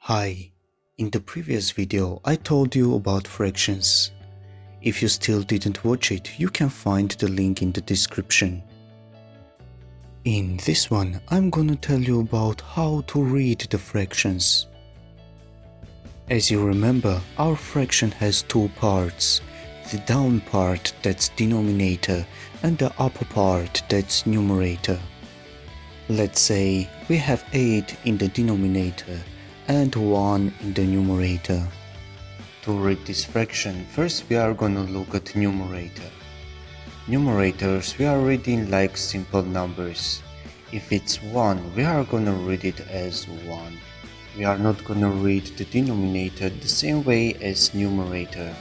Hi, in the previous video I told you about fractions. If you still didn't watch it, you can find the link in the description. In this one, I'm gonna tell you about how to read the fractions. As you remember, our fraction has two parts. The down part, that's denominator, and the upper part, that's numerator. Let's say we have 8 in the denominator and 1 in the numerator. To read this fraction, first we are gonna look at numerator. Numerators we are reading like simple numbers. If it's 1, we are gonna read it as 1. We are not gonna read the denominator the same way as numerator.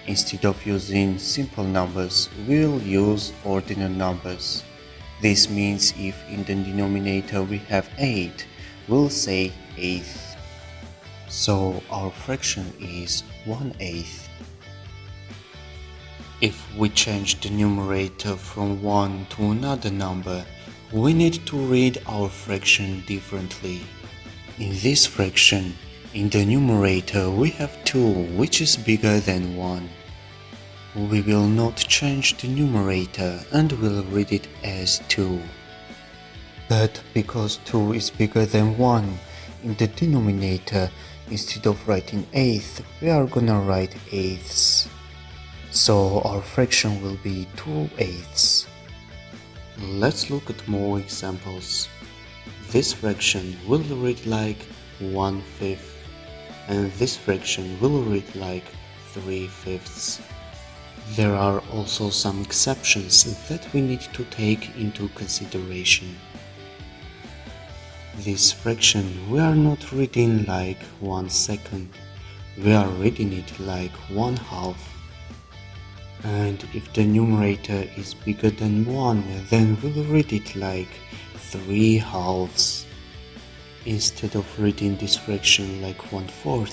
Instead of using simple numbers, we'll use ordinal numbers. This means if in the denominator we have 8, we'll say eighth. So our fraction is 1/8. If we change the numerator from 1 to another number, we need to read our fraction differently. In this fraction, in the numerator we have 2, which is bigger than 1. We will not change the numerator and will read it as 2. But because 2 is bigger than 1, in the denominator, instead of writing eighth, we are gonna write eighths. So our fraction will be 2/8. Let's look at more examples. This fraction will read like 1/5, and this fraction will read like 3/5. There are also some exceptions that we need to take into consideration. This fraction we are not reading like 1/2, we are reading it like 1/2. And if the numerator is bigger than 1, then we'll read it like 3/2. Instead of reading this fraction like 1/4,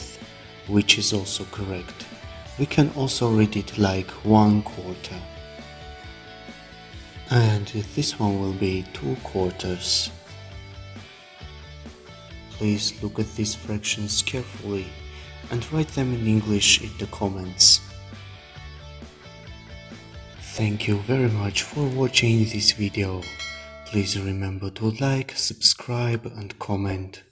which is also correct, we can also read it like 1/4. And this one will be 2/4. Please look at these fractions carefully and write them in English in the comments. Thank you very much for watching this video. Please remember to like, subscribe and comment.